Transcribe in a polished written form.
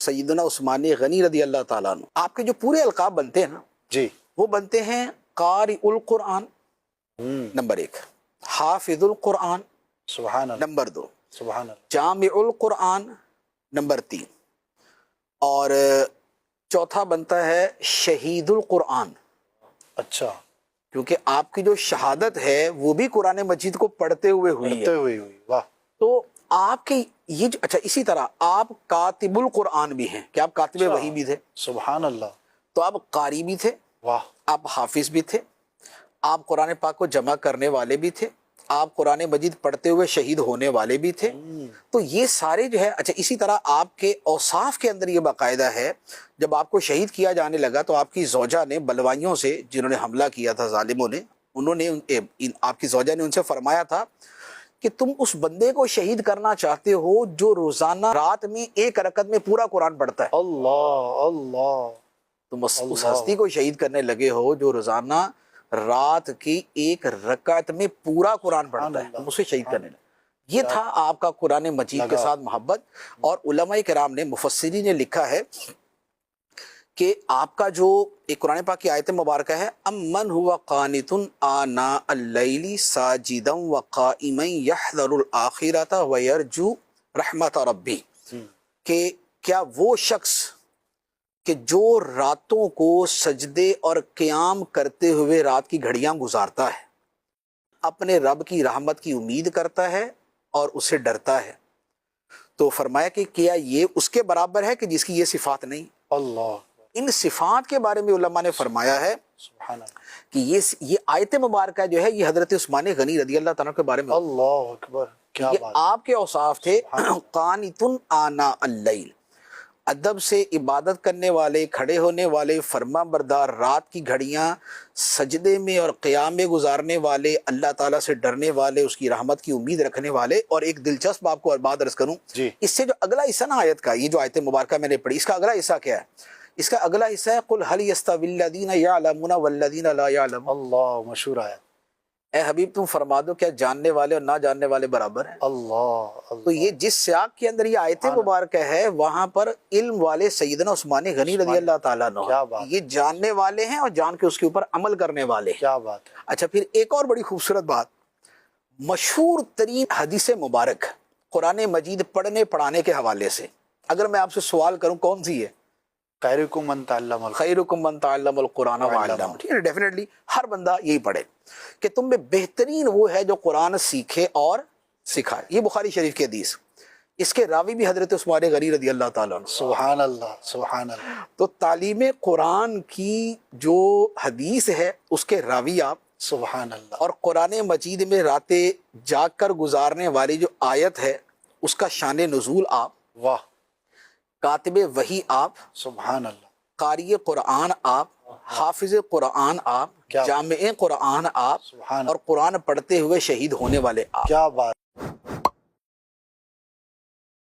سیدنا عثمان غنی رضی اللہ تعالیٰ عنہ، آپ کے جو پورے القاب بنتے ہیں نا جی، وہ بنتے ہیں قاری القرآن نمبر 1، حافظ القرآن سبحان اللہ، نمبر 2، سبحان اللہ، جامع القرآن نمبر 3، اور چوتھا بنتا ہے شہید القرآن، اچھا، کیونکہ آپ کی جو شہادت ہے وہ بھی قرآن مجید کو پڑھتے ہوئے ہوئی پڑھتے ہے۔ ہوئی واہ، تو آپ کے یہ جو اچھا، اسی طرح آپ کاتب القرآن بھی ہیں کہ آپ کاتب اچھا، وحی بھی تھے، سبحان اللہ، تو آپ قاری بھی تھے، واہ، آپ حافظ بھی تھے، آپ قرآن پاک کو جمع کرنے والے بھی تھے، آپ قرآن مجید پڑھتے ہوئے شہید ہونے والے بھی تھے۔ تو یہ سارے جو ہے اچھا، اسی طرح آپ کے اوصاف کے اندر یہ باقاعدہ ہے، جب آپ کو شہید کیا جانے لگا تو آپ کی زوجہ نے بلوائیوں سے، جنہوں نے حملہ کیا تھا ظالموں نے، انہوں نے آپ کی زوجہ نے ان سے فرمایا تھا کہ تم اس بندے کو شہید کرنا چاہتے ہو جو روزانہ رات میں 1 رکعت میں پورا قرآن پڑھتا ہے، اللہ اللہ، تم اس اللہ، ہستی کو شہید کرنے لگے ہو جو روزانہ رات کی 1 رکعت میں پورا قرآن پڑھتا ہے، تم اسے شہید کرنے لگے۔ یہ تھا آپ کا قرآن مجید کے ساتھ محبت۔ اور علماء کرام نے، مفسرین نے لکھا ہے کہ آپ کا جو ایک قرآن پاک کی آیت مبارکہ ہے، امن ہوا قانت آناء اللیل ساجدا وقائما یحذر الآخرۃ ویرجو رحمت ربی، کہ کیا وہ شخص کہ جو راتوں کو سجدے اور قیام کرتے ہوئے رات کی گھڑیاں گزارتا ہے، اپنے رب کی رحمت کی امید کرتا ہے اور اسے ڈرتا ہے، تو فرمایا کہ کیا یہ اس کے برابر ہے کہ جس کی یہ صفات نہیں؟ اللہ، ان صفات کے بارے میں علماء نے فرمایا ہے سبحان اللہ، کہ یہ آیت مبارکہ جو ہے یہ حضرت عثمان غنی رضی اللہ تعالیٰ کے بارے میں، اللہ اکبر، کیا یہ بات، آپ کے اوصاف تھے، قانت آناء اللیل، ادب سے عبادت کرنے والے، کھڑے ہونے والے، فرما بردار، رات کی گھڑیاں سجدے میں اور قیام میں گزارنے والے، اللہ تعالیٰ سے ڈرنے والے، اس کی رحمت کی امید رکھنے والے۔ اور ایک دلچسپ آپ کو بات عرض کروں، جی، اس سے جو اگلا حصہ نا آیت کا، یہ جو آیت مبارکہ میں نے پڑھی، اس کا اگلا حصہ کیا ہے؟ اس کا اگلا حصہ ہے قُلْ هَلْ يَسْتَوِي الَّذِينَ يَعْلَمُونَ وَالَّذِينَ لَا يَعْلَمُونَ، اللہ، مشہور آیا، اے حبیب تم فرما دو کیا جاننے والے اور نہ جاننے والے برابر ہیں؟ اللہ تو اللہ، یہ جس سیاق کے اندر یہ آیت مبارکہ ہے، وہاں پر علم والے سیدنا عثمان غنی رضی اللہ تعالیٰ کیا عنہ بات، یہ جاننے والے ہیں اور جان کے اس کے اوپر عمل کرنے والے ہیں۔ کیا بات ہے، اچھا، پھر ایک اور بڑی خوبصورت بات، مشہور ترین حدیث مبارک قرآن مجید پڑھنے پڑھانے کے حوالے سے اگر میں آپ سے سوال کروں کون سی ہے؟ خیرکم من تعلم القرآن، خیرکم من تعلم القرآن وعلمہ، ٹھیک ہے، ڈیفینیٹلی ہر بندہ یہی پڑھے کہ تم میں بہترین وہ ہے جو قرآن سیکھے اور سکھائے۔ یہ بخاری شریف کی حدیث، اس کے راوی بھی حضرت عثمان غنی رضی اللہ تعالیٰ عنہ۔ سبحان اللہ، سبحان اللہ، تو تعلیم قرآن کی جو حدیث ہے اس کے راوی آپ، سبحان اللہ، اور قرآن مجید میں راتیں جاگ کر گزارنے والی جو آیت ہے اس کا شان نزول آپ، واہ، کاتب وحی آپ، سبحان اللہ، قاری قرآن آپ، حافظ قرآن آپ، کیا جامع قرآن آپ، سبحان اور قرآن پڑھتے ہوئے شہید ہونے والے آپ۔ کیا بات